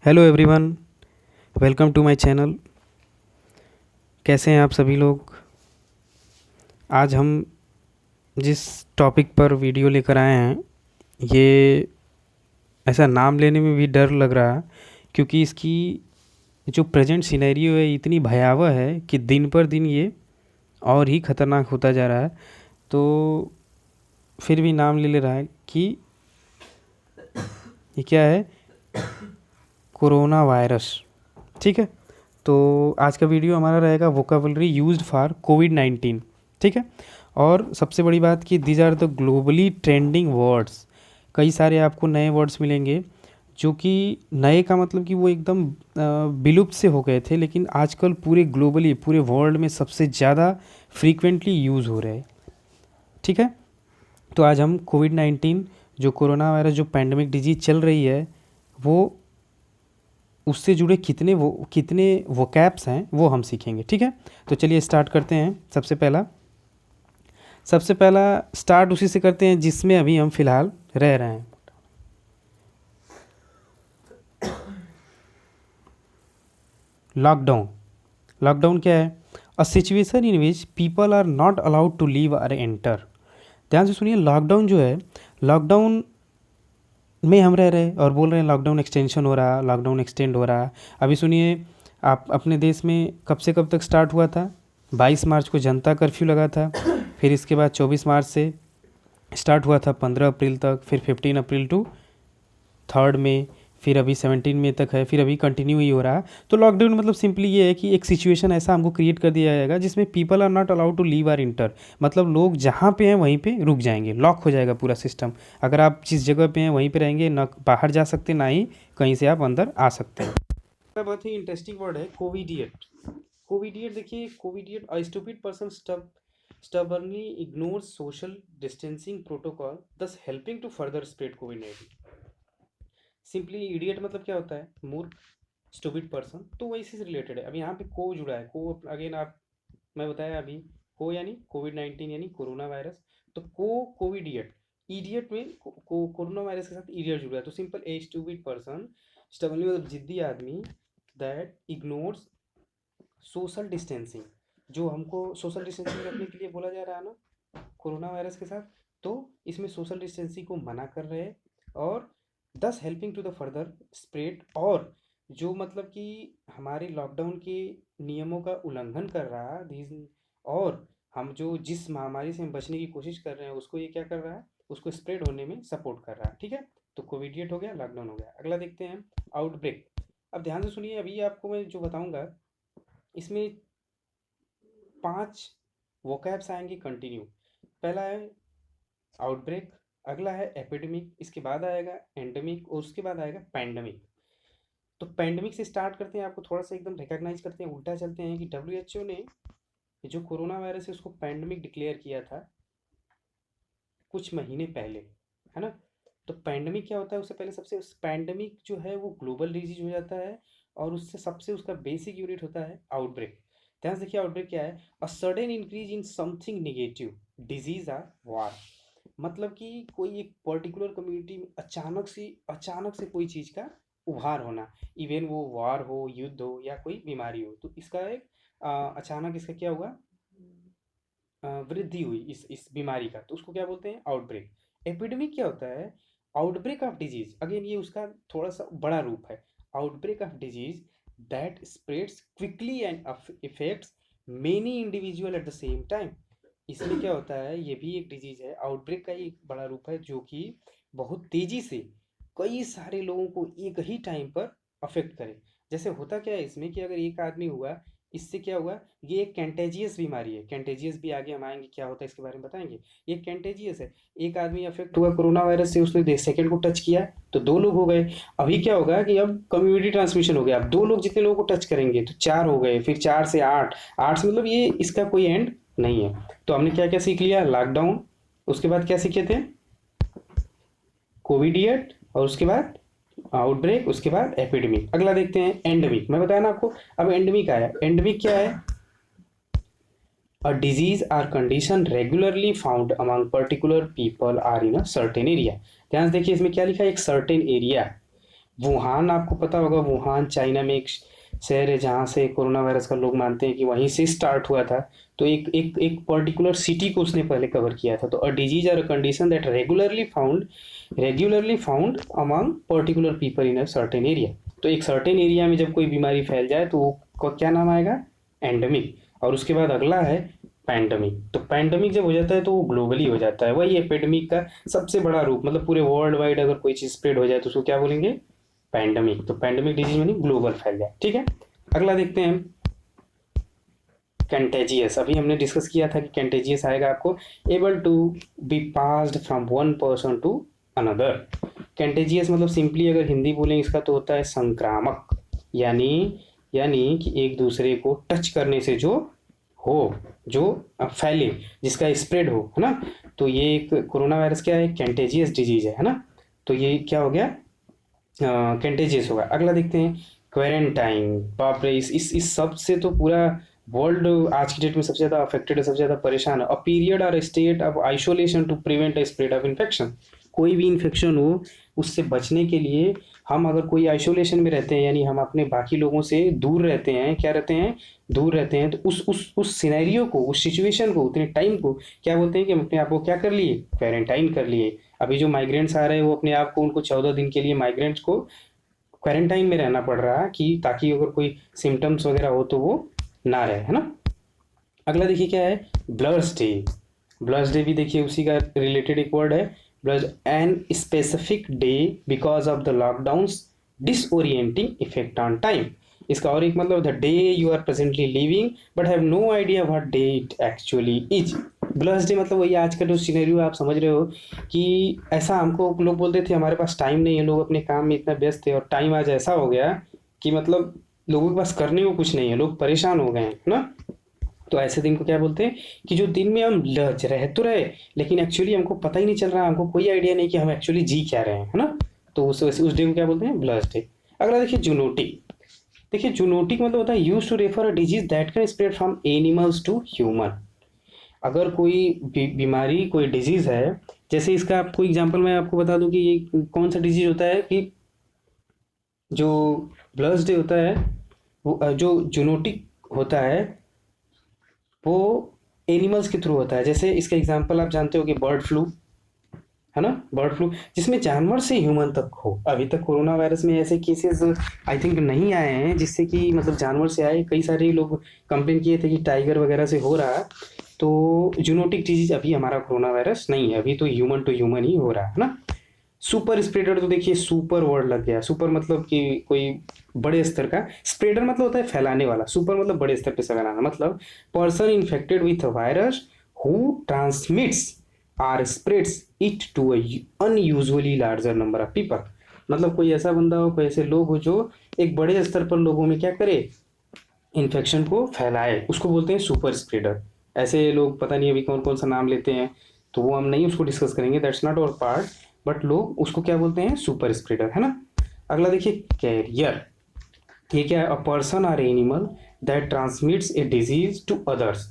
Hello everyone, welcome to my channel. कैसे हैं आप सभी लोग। आज हम जिस टॉपिक पर वीडियो लेकर आए हैं, ये ऐसा नाम लेने में भी डर लग रहा है, क्योंकि इसकी जो प्रेजेंट सिनेरियो है इतनी भयावह है कि दिन पर दिन ये और ही ख़तरनाक होता जा रहा है। तो फिर भी नाम ले रहा है कि ये क्या है, कोरोना वायरस। ठीक है, तो आज का वीडियो हमारा रहेगा वोकाबलरी यूज्ड फॉर कोविड-19। ठीक है, और सबसे बड़ी बात कि these are the globally trending words. कई सारे आपको नए वर्ड्स मिलेंगे जो कि नए का मतलब कि वो एकदम विलुप्त से हो गए थे, लेकिन आजकल पूरे ग्लोबली पूरे वर्ल्ड में सबसे ज़्यादा फ्रीक्वेंटली यूज़ हो रहे हैं। ठीक है, तो आज हम कोविड-19 जो कोरोना वायरस जो पैंडमिक डिजीज़ चल रही है, वो उससे जुड़े कितने वोकैब्स हैं वो हम सीखेंगे। ठीक है, तो चलिए स्टार्ट करते हैं। सबसे पहला स्टार्ट उसी से करते हैं जिसमें अभी हम फिलहाल रह रहे हैं। लॉकडाउन। लॉकडाउन क्या है? A situation in which people are not allowed to leave or enter. ध्यान से सुनिए, लॉकडाउन जो है, लॉकडाउन में हम रह रहे और बोल रहे हैं लॉकडाउन एक्सटेंशन हो रहा, लॉकडाउन एक्सटेंड हो रहा। अभी सुनिए, आप अपने देश में कब से कब तक स्टार्ट हुआ था? 22 मार्च को जनता कर्फ्यू लगा था। फिर इसके बाद 24 मार्च से स्टार्ट हुआ था 15 अप्रैल तक, फिर 15 अप्रैल टू 3 मई, फिर अभी 17 मई तक है, फिर अभी कंटिन्यू ही हो रहा है। तो लॉकडाउन मतलब सिंपली ये है कि एक सिचुएशन ऐसा हमको क्रिएट कर दिया जाएगा जिसमें people are not allowed to leave or enter. मतलब लोग जहाँ पे हैं वहीं पे रुक जाएंगे, लॉक हो जाएगा पूरा सिस्टम। अगर आप जिस जगह पे हैं वहीं पे रहेंगे, ना बाहर जा सकते ना ही कहीं से आप अंदर आ सकते हैं। बहुत ही इंटरेस्टिंग वर्ड है कोविडियट। कोविडियट देखिए, covidiot a stupid person stubbornly ignores social distancing protocol, thus helping to further spread COVID-19। Simply idiot मतलब क्या होता है? मूर्ख, स्टूपिड पर्सन। तो वही से रिलेटेड है। अब यहाँ पे को जुड़ा है, को अगेन आप, मैं बताया अभी, को यानी कोविड-19 यानी कोरोना वायरस। तो को कोविडियट, इडियट में कोरोना वायरस के साथ इडियट जुड़ा है। तो सिंपल ए स्टूपिड पर्सन, स्टबनली मतलब जिद्दी आदमी, दैट इग्नोर्स सोशल डिस्टेंसिंग। जो हमको सोशल डिस्टेंसिंग रखने के लिए बोला जा रहा है ना कोरोना वायरस के साथ, तो इसमें सोशल डिस्टेंसिंग को मना कर रहे हैं और thus helping to the further spread. और जो मतलब कि हमारे लॉकडाउन के नियमों का उल्लंघन कर रहा है, और हम जो जिस महामारी से हम बचने की कोशिश कर रहे हैं उसको ये क्या कर रहा है, उसको स्प्रेड होने में सपोर्ट कर रहा है। ठीक है, तो कोविडियट हो गया, लॉकडाउन हो गया। अगला देखते हैं, आउटब्रेक। अब ध्यान से सुनिए, अभी आपको मैं जो बताऊंगा इसमें 5 वोकैब्स आएंगे कंटिन्यू। पहला है आउटब्रेक, अगला है एपिडेमिक, इसके बाद आएगा एंडेमिक और उसके बाद आएगा पैंडेमिक। तो पैंडेमिक से स्टार्ट करते हैं, आपको थोड़ा सा एकदम रिकॉग्नाइज करते हैं, उल्टा चलते हैं कि WHO ने जो कोरोना वायरस है उसको पैंडेमिक डिक्लेयर किया था कुछ महीने पहले, है ना। तो पैंडेमिक क्या होता है? उससे पहले सबसे पैंडेमिक जो है वो ग्लोबल डिजीज हो जाता है, और उससे सबसे उसका बेसिक यूनिट होता है आउटब्रेक। ध्यान से देखिए, आउटब्रेक क्या है? A sudden increase in something negative, disease or war. मतलब कि कोई एक पर्टिकुलर कम्युनिटी में अचानक से कोई चीज़ का उभार होना, इवन वो वार हो, युद्ध हो या कोई बीमारी हो। तो इसका एक अचानक इसका क्या हुआ, वृद्धि हुई इस बीमारी का, तो उसको क्या बोलते हैं? आउटब्रेक। एपिडेमिक क्या होता है? आउटब्रेक ऑफ डिजीज, अगेन ये उसका थोड़ा सा बड़ा रूप है। Outbreak of disease that spreads quickly and effects many individual at the same time. इसमें क्या होता है, ये भी एक डिजीज है, आउटब्रेक का ही एक बड़ा रूप है जो कि बहुत तेजी से कई सारे लोगों को एक ही टाइम पर अफेक्ट करे। जैसे होता क्या है इसमें कि अगर एक आदमी हुआ, इससे क्या हुआ, ये एक कैंटेजियस बीमारी है। कैंटेजियस भी आगे हम आएंगे क्या होता है इसके बारे में बताएंगे। ये कैंटेजियस है, एक आदमी अफेक्ट हुआ कोरोना वायरस से, उसने सेकंड को टच किया तो 2 लोग हो गए। अभी क्या होगा कि अब कम्युनिटी ट्रांसमिशन हो गया, अब 2 लोग जितने लोगों को टच करेंगे तो 4 हो गए, फिर 4 से 8, 8 से मतलब ये इसका कोई एंड नहीं है। तो हमने क्या क्या सीख लिया? लॉकडाउन, उसके बाद क्या सीखे थे? कोविडियट, और उसके बाद आउटब्रेक, उसके बाद एपिडेमिक। अगला देखते हैं एंडेमिक। मैं बताया ना आपको, अब एंडेमिक आया। एंडेमिक क्या है? A disease or condition regularly found among particular people or in a certain area। ध्यान से देखिए इसमें क्या लिखा है, एक certain area वुहान, आपको पता होगा वुहान चाइना में एक शहर है जहाँ से कोरोना वायरस का लोग मानते हैं कि वहीं से स्टार्ट हुआ था। तो एक पर्टिकुलर सिटी को उसने पहले कवर किया था। तो अ डिजीज और a condition that regularly found among particular people in a certain area. तो एक सर्टेन एरिया में जब कोई बीमारी फैल जाए तो वो क्या नाम आएगा? एंडेमिक। और उसके बाद अगला है पैंडमिक। तो पैंडमिक जब हो जाता है तो वो ग्लोबली हो जाता है, वही एपिडेमिक का सबसे बड़ा रूप। मतलब पूरे वर्ल्ड वाइड अगर कोई चीज स्प्रेड हो जाए तो उसको क्या बोलेंगे? पैंडमिक। तो पैंडमिक डिजीज यानी ग्लोबल फैल जाए, ठीक है। अगला देखते हैं कंटेजियस। अभी हमने डिस्कस किया था कि कंटेजियस आएगा आपको able to be passed from one person to another. Contagious मतलब सिंपली अगर हिंदी बोलें इसका तो होता है संक्रामक। यानी यानी कि एक दूसरे को टच करने से जो हो, जो फैले, जिसका स्प्रेड हो, है ना। तो ये एक कोरोना वायरस क्या है? कंटेजियस डिजीज है ना। तो ये क्या हो गया? कंटेजियस होगा। अगला देखते हैं क्वारंटाइन। बाप रे, इस सब से तो पूरा वर्ल्ड आज की डेट में सबसे ज़्यादा अफेक्टेड है, सबसे ज़्यादा परेशान है। A period or state of isolation to prevent a spread of infection. कोई भी इन्फेक्शन हो उससे बचने के लिए हम अगर कोई आइसोलेशन में रहते हैं, यानी हम अपने बाकी लोगों से दूर रहते हैं, क्या रहते हैं? दूर रहते हैं। तो उस सिनेरियो को, उस सिचुएशन को, उतने टाइम को क्या बोलते हैं कि हम अपने आप को क्या कर लिए? क्वारंटाइन कर लिए। अभी जो माइग्रेंट्स आ रहे हैं वो अपने आप को, उनको 14 दिन के लिए माइग्रेंट्स को क्वारंटाइन में रहना पड़ रहा है कि ताकि अगर कोई सिम्टम्स वगैरह हो तो वो ना रहे, है ना। अगला देखिए क्या है? Blurs day. ब्लर्स डे भी देखिए उसी का रिलेटेड एक वर्ड है। Blurs an specific day because of the lockdowns disorienting effect on time. इसका और एक मतलब the day you are presently living but have no idea what day it actually is. Blursday मतलब वही आज का जो सिनेरियो आप समझ रहे हो कि ऐसा हमको लोग बोलते थे हमारे पास टाइम नहीं है, लोग अपने काम में इतना व्यस्त थे, और टाइम आज ऐसा हो गया कि मतलब लोगों के पास करने को कुछ नहीं है, लोग परेशान हो गए हैं ना। तो ऐसे दिन को क्या बोलते हैं कि जो दिन में हम रह तो रहे लेकिन एक्चुअली हमको पता ही नहीं चल रहा, हमको कोई आइडिया नहीं कि हम एक्चुअली जी क्या रहे हैं, है ना। तो उस डे को क्या बोलते हैं? Blursday. अगला देखिए जूनोटिक। देखिए जूनोटिक मतलब होता है use to refer a disease that can spread from animals to human. अगर कोई बीमारी, कोई डिजीज है, जैसे इसका आपको एग्जांपल मैं आपको बता दूं कि ये कौन सा डिजीज होता है कि जो ब्लर्स डे होता है वो जो जूनोटिक होता है वो एनिमल्स के थ्रू होता है। जैसे इसका एग्जांपल आप जानते हो कि बर्ड फ्लू, है ना। बर्ड फ्लू जिसमें जानवर से ह्यूमन तक हो। अभी तक कोरोना वायरस में ऐसे केसेस आई थिंक नहीं आए हैं जिससे कि मतलब जानवर से आए। कई सारे लोग कंप्लेन किए थे कि टाइगर वगैरह से हो रहा है। तो जूनोटिक डिजीज अभी हमारा कोरोना वायरस नहीं है, अभी तो ह्यूमन टू ह्यूमन ही हो रहा है ना। सुपर स्प्रेडर, तो देखिए सुपर वर्ड लग गया। सुपर मतलब कि कोई बड़े स्तर का, स्प्रेडर मतलब होता है फैलाने वाला, सुपर मतलब बड़े स्तर पे फैलाना। मतलब person infected with virus who transmits or spreads it to unusually larger number of people. मतलब कोई ऐसा बंदा हो, कोई ऐसे लोग हो जो एक बड़े स्तर पर लोगों में क्या करे? इन्फेक्शन को फैलाए, उसको बोलते हैं सुपर स्प्रेडर। ऐसे लोग पता नहीं अभी कौन कौन सा नाम लेते हैं, तो वो हम नहीं उसको डिस्कस करेंगे, that's not our part. But लोग उसको क्या बोलते हैं? सुपर स्प्रेडर, है ना। अगला देखिए कैरियर। ये क्या है? A person or animal that transmits a disease to others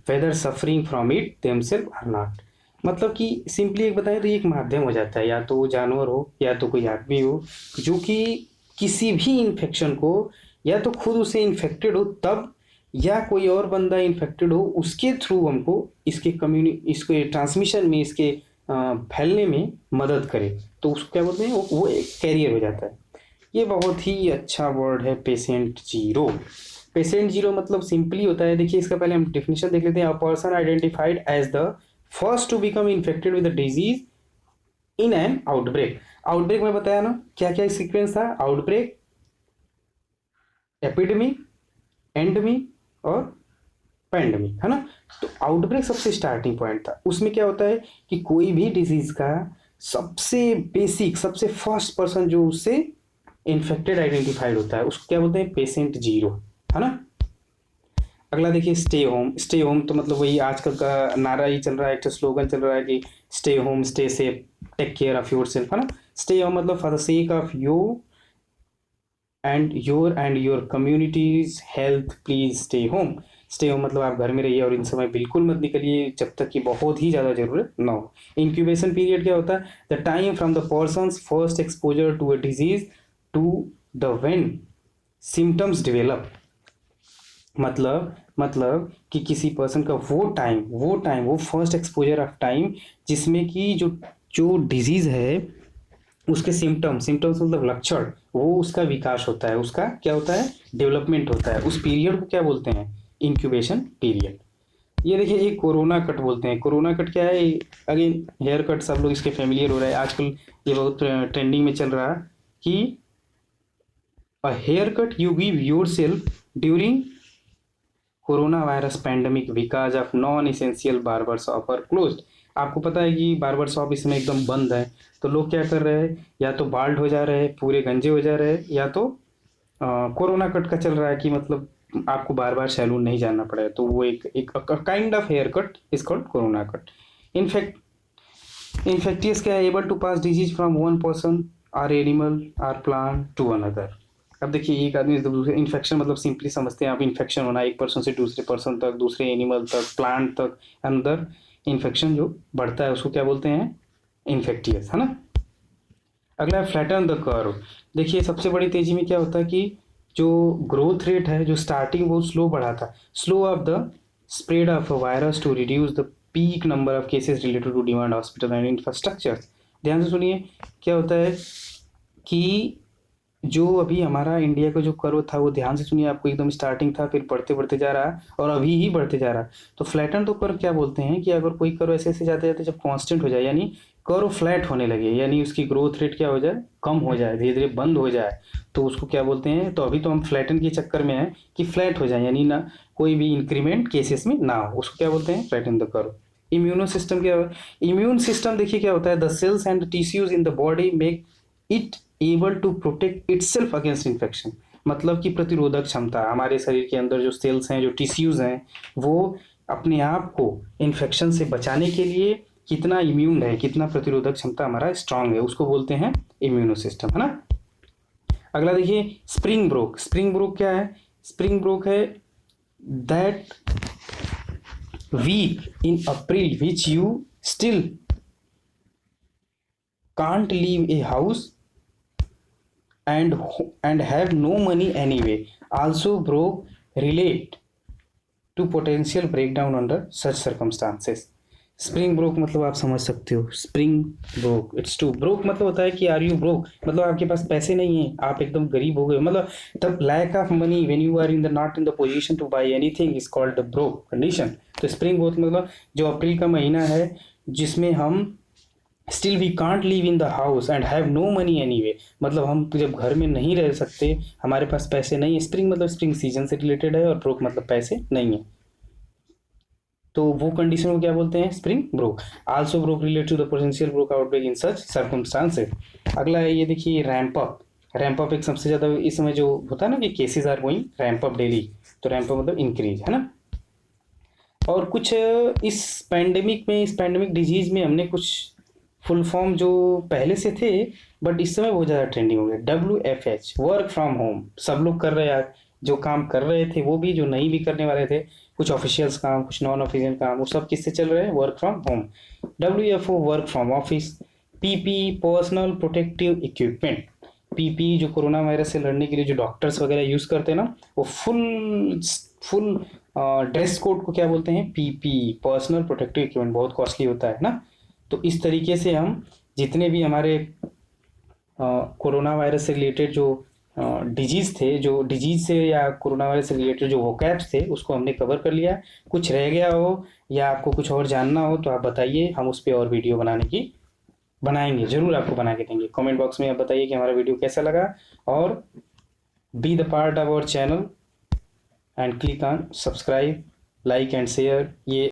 whether suffering from it themself or not. मतलब कि सिंपली एक बताएं तो ये एक माध्यम हो जाता है, या तो वो जानवर हो या तो कोई आदमी हो जो कि किसी भी इन्फेक्शन को या तो खुद उसे इन्फेक्टेड हो तब, या कोई और बंदा इन्फेक्टेड हो उसके थ्रू हमको इसके ट्रांसमिशन में, इसके फैलने में मदद करे, तो उसको क्या बोलते हैं? वो एक कैरियर हो जाता है। ये बहुत ही अच्छा वर्ड है पेशेंट जीरो। पेशेंट जीरो मतलब सिंपली होता है, देखिए इसका पहले हम डेफिनेशन देख लेते हैं। A person identified as the first to become infected with the disease in an outbreak. Outbreak में बताया ना क्या क्या सीक्वेंस था? आउटब्रेक, एपिडेमिक, एंडमिक और पैंडमिक, है ना। तो आउटब्रेक सबसे स्टार्टिंग पॉइंट था। उसमें क्या होता है कि कोई भी डिजीज का सबसे बेसिक, सबसे फर्स्ट पर्सन जो उससे इन्फेक्टेड आइडेंटिफाइड होता है उसको क्या बोलते हैं? पेशेंट जीरो, है ना। अगला देखिए स्टे होम। स्टे होम तो मतलब वही आजकल का नारा ही चल रहा है, एक स्लोगन चल रहा है कि stay home, stay safe, take care of yourself, है ना। स्टे होम मतलब for the sake of you and your community's health please stay home. Stay home मतलब आप घर में रहिए और इन समय बिल्कुल मत निकलिए जब तक कि बहुत ही ज़्यादा जरूरत ना हो। इंक्यूबेशन पीरियड क्या होता है? The time from the person first exposure to a disease to the when symptoms develop. मतलब कि किसी पर्सन का वो फर्स्ट एक्सपोजर ऑफ टाइम जिसमें कि जो डिजीज है उसके सिम्टम्स मतलब लक्षण, वो उसका विकास होता है, उसका क्या होता है, डेवलपमेंट होता है। उस पीरियड को क्या बोलते हैं, इंक्यूबेशन पीरियड। ये देखिए एक कोरोना कट बोलते हैं। कोरोना कट क्या है, अगेन हेयर कट, सब लोग इसके फेमिलियर हो रहे हैं आजकल, ये बहुत ट्रेंडिंग में चल रहा है कि a haircut you give yourself during coronavirus pandemic because of non essential barber shop are closed. आपको पता है कि बार्बर शॉप इसमें एकदम बंद है, तो लोग क्या कर रहे हैं, या तो बाल्ड हो जा रहे हैं, पूरे गंजे हो जा रहे हैं, या तो कोरोना कट का चल रहा है कि मतलब आपको बार बार सैलून नहीं जाना पड़ेगा। तो वो एक kind of haircut is called corona cut. In fact infectious क्या है, able to pass disease from one person or animal or plant to another. अब देखिए एक आदमी से दूसरे, इन्फेक्शन मतलब सिंपली समझते हैं आप, इन्फेक्शन होना एक पर्सन से दूसरे पर्सन तक, दूसरे एनिमल तक, प्लांट तक, अंदर इन्फेक्शन जो बढ़ता है उसको क्या बोलते हैं, इन्फेक्टियस, है ना। अगला है फ्लैटन द कर्व। देखिए सबसे बड़ी तेजी में क्या होता है कि जो ग्रोथ रेट है, जो स्टार्टिंग वो स्लो बढ़ा था, slow of the spread of a virus to reduce the peak number of cases related to demand hospital and infrastructure. ध्यान से सुनिए क्या होता है कि जो अभी हमारा इंडिया का जो कर्व था वो ध्यान से सुनिए, आपको एकदम स्टार्टिंग था, फिर बढ़ते बढ़ते जा रहा और अभी ही बढ़ते जा रहा। तो फ्लैटन तो कर्व क्या बोलते हैं कि अगर कोई कर्व ऐसे ऐसे जाते जाते जब कांस्टेंट हो जाए, यानी कर्व फ्लैट होने लगे, यानी उसकी ग्रोथ रेट क्या हो जाए, कम हो जाए, धीरे धीरे बंद हो जाए, तो उसको क्या बोलते हैं। तो अभी तो हम फ्लैटन के चक्कर में हैं कि फ्लैट हो जाए, यानी ना कोई भी इंक्रीमेंट केसेस में ना हो, उसको क्या बोलते हैं, flatten the curve. Immuno system क्या है, इम्यून सिस्टम देखिए क्या होता है, the cells and tissues in the body make it able to protect itself against infection. मतलब कि प्रतिरोधक क्षमता, हमारे शरीर के अंदर जो सेल्स हैं, जो टिश्यूज हैं, वो अपने आप को इन्फेक्शन से बचाने के लिए कितना इम्यून है, कितना प्रतिरोधक क्षमता हमारा स्ट्रांग है, उसको बोलते हैं इम्यूनो सिस्टम, है ना। अगला देखिए स्प्रिंग ब्रोक। स्प्रिंग ब्रोक क्या है, स्प्रिंग ब्रोक है that week in April which you still can't leave a house and and have no money anyway also broke relate to potential breakdown under such circumstances। Spring broke मतलब आप समझ सकते हो, spring broke it's to broke मतलब होता है कि are you broke, मतलब आपके पास पैसे नहीं है, आप एकदम गरीब हो गए, मतलब the lack of money when you are in the not in the position to buy anything is called the broke condition. तो स्प्रिंग ब्रोक मतलब जो अप्रैल का महीना है जिसमें हम still we can't live in the house and have no money anyway, मतलब हम जब घर में नहीं रह सकते, हमारे पास पैसे नहीं है। स्प्रिंग मतलब स्प्रिंग सीजन से रिलेटेड है और ब्रोक मतलब पैसे नहीं है, तो वो कंडीशन को क्या बोलते हैं, spring broke. Also broke relate to the potential broke outbreak in such circumstances. अगला है ये देखिए रैंप अप। रैंप अप एक सबसे ज़्यादा इस समय जो होता है ना कि cases are going ramp up daily, तो रैंप अप मतलब इंक्रीज, है ना। और कुछ इस पैंडेमिक डिजीज में हमने कुछ फुल फॉर्म जो पहले से थे बट इस समय बहुत ज़्यादा ट्रेंडिंग हो गया। WFH वर्क फ्रॉम होम, सब लोग कर रहे हैं, जो काम कर रहे थे वो भी, जो नहीं भी करने वाले थे, कुछ ऑफिशियल्स काम, कुछ नॉन ऑफिशियल काम, वो सब किससे चल रहे हैं, work from home. WFO work from office. PP personal protective equipment. PP जो कोरोना वायरस से लड़ने के लिए जो डॉक्टर्स वगैरह यूज़ करते हैं ना, वो फुल फुल ड्रेस कोड को क्या बोलते हैं, PP पर्सनल प्रोटेक्टिव इक्विपमेंट। बहुत कॉस्टली होता है ना। तो इस तरीके से हम जितने भी हमारे कोरोना वायरस से रिलेटेड जो डिजीज़ थे, जो डिजीज़ से या कोरोना वायरस से रिलेटेड जो वोकैब्स थे उसको हमने कवर कर लिया। कुछ रह गया हो या आपको कुछ और जानना हो तो आप बताइए, हम उस पर और वीडियो बनाएंगे, ज़रूर आपको बना के देंगे। कमेंट बॉक्स में आप बताइए कि हमारा वीडियो कैसा लगा, और be the part of our channel and click on subscribe, like and share. ये